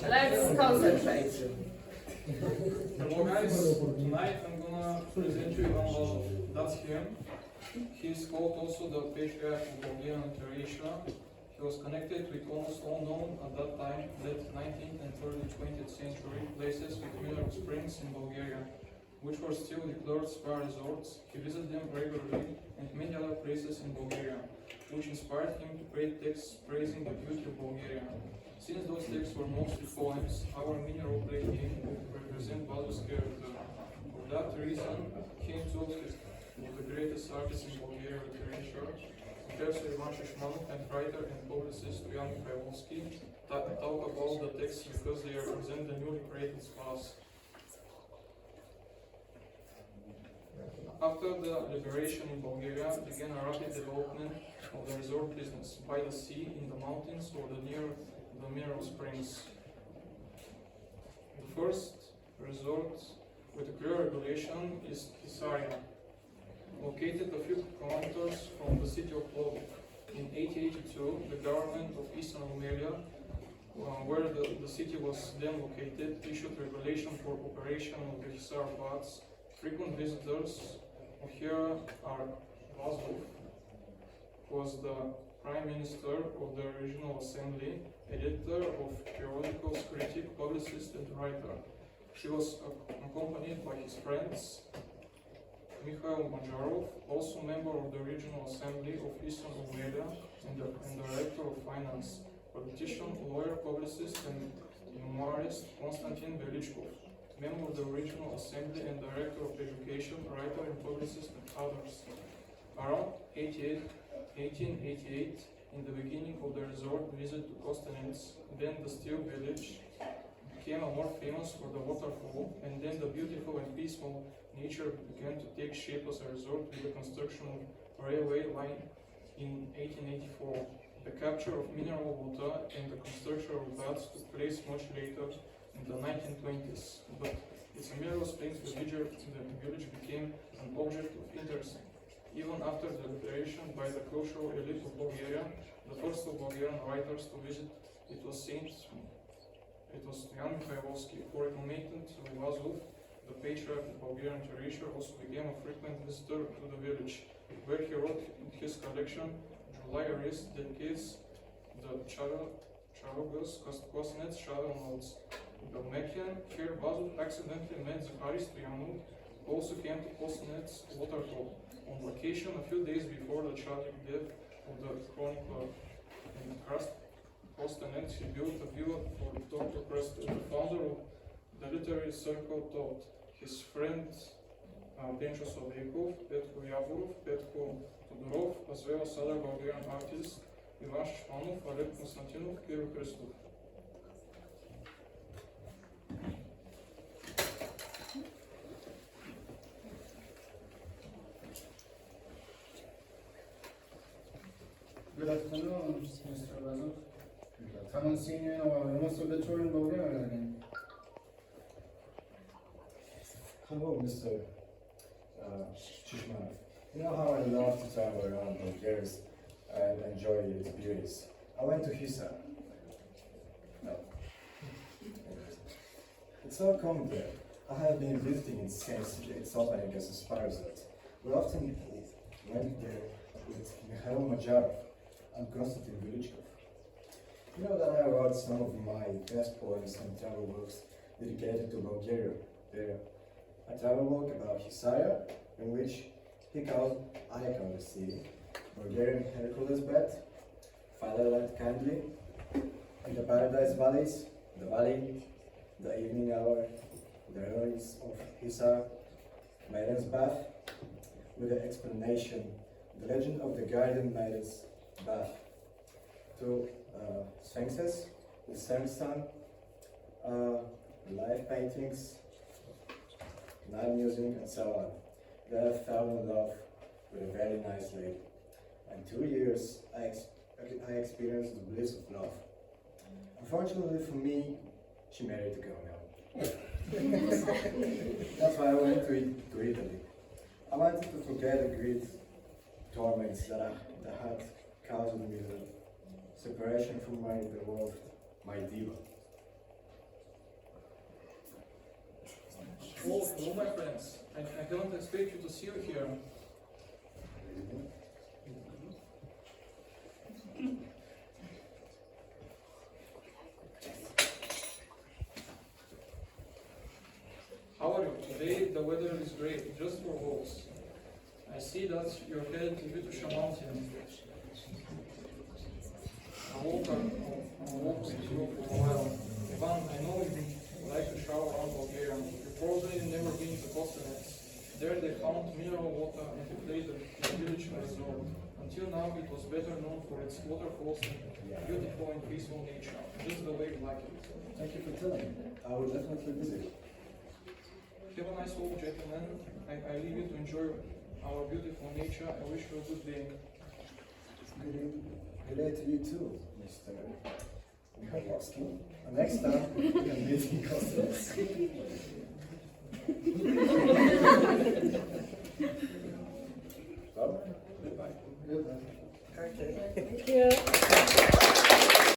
Let's concentrate. Hello guys, tonight I'm gonna present you on Vazov. That's him. He's called also the patriarch of Bulgarian literature. He was connected with almost all known at that time, late 19th and early 20th century places with mineral springs in Bulgaria, which were still declared spa resorts. He visited them regularly and many other places in Bulgaria, which inspired him to create texts praising the beauty of Bulgaria. Since those texts were mostly poems, our mineral play name would represent Vazov's character. For that reason, he himself is the greatest artist in Bulgarian literature. Professor Ivan Shishmanov and writer and publicist Jan Mikhailovsky talk about the texts because they represent the newly created spas. After the liberation in Bulgaria began a rapid development of the resort business by the sea, in the mountains, or near the mineral springs. The first resort with a clear regulation is Hisarya, located a few kilometers from the city of Vazov. In 1882, the government of Eastern Rumelia, where the city was then located, issued regulation for operation of the Hisar baths. Frequent visitors here are Vazov, who was the Prime Minister of the Regional Assembly, editor of periodicals, critic, publicist and writer. He was accompanied by his friends Mikhail Majarov, also member of the Regional Assembly of Eastern Rumelia and Director of Finance, politician, lawyer, publicist and memoirist Konstantin Velichkov, member of the Regional Assembly and Director of Education, writer and publicist and others. Around 1888, in the beginning of the resort visit to Kostanets, then the steel village, became more famous for the waterfall, and then the beautiful and peaceful nature began to take shape as a resort with the construction of railway line in 1884. The capture of mineral water and the construction of baths took place much later in the 1920s, but its mineral springs the village became an object of interest. Even after the liberation by the cultural elite of Bulgaria, the first of Bulgarian writers to visit it was Jan Mikhailovsky, who recommended Vazov, the patriarch of Bulgarian literature, also became a frequent visitor to the village, where he wrote in his collection July Arist dedicates the Charagas Kostanets travel notes. Dalmatian, here Vazov accidentally met Zakharis Stoyanov, who also came to Kostanets waterfall on vacation a few days before the tragic death of the chronicler. In Kostanets, he built a villa for Dr. Preston, the founder of the literary circle taught. His friends Pencho Sobekov, Petko Yavorov, Petko Todorov, as well as other Bulgarian artists Ivan Shishmanov, Oleg Konstantinov, Kirill Christov. Good afternoon, Mr. Vazov. I haven't seen you most of the tour in Bulgaria again. Hello, Mr. Shishmanov. You know how I love to travel around Bulgaria and enjoy its beauties. I went to Hisarya. No. It's so common there. I have been visiting it since its opening as a spa resort. We often went there with Mikhail Majarov and Konstantin Velichkov. You know that I wrote some of my best poems and travel works dedicated to Bulgaria there. A travel book about Hisarya, in which he called Icon the City, Bulgarian Hercules Bed, Fatherland Kindly, in the Paradise Valleys, the Valley, the Evening Hour, the ruins of Hisar, Maiden's Bath, with the explanation, the legend of the Guardian Maiden's Bath, two sphinxes with sandstone, live paintings, night music, and so on. There I fell in love with a very nice lady. And 2 years I experienced the bliss of love. Unfortunately for me, she married to go now. That's why I went to Italy. I wanted to forget the great torments that had caused me the separation from my beloved, my diva. Oh, hello my friends. I haven't expected you to see you here. How are you? Today the weather is great, just for walks. I see that you're headed to Vitosha mountain. I walk with you for a while. Ivan, I know you like to shower around Bulgaria. You've probably never been to Kostanets. There they found mineral water and replaced the village resort. Until now it was better known for its waterfalls and beautiful and peaceful nature, just the way you like it. Thank you for telling me. I will definitely visit. Have a nice walk, gentlemen. I leave you to enjoy our beautiful nature. I wish you a good day. Good day to you too, Mr. Mihailovsky. Next time, we can meet in Costa. Well, Goodbye. Goodbye. Thank you.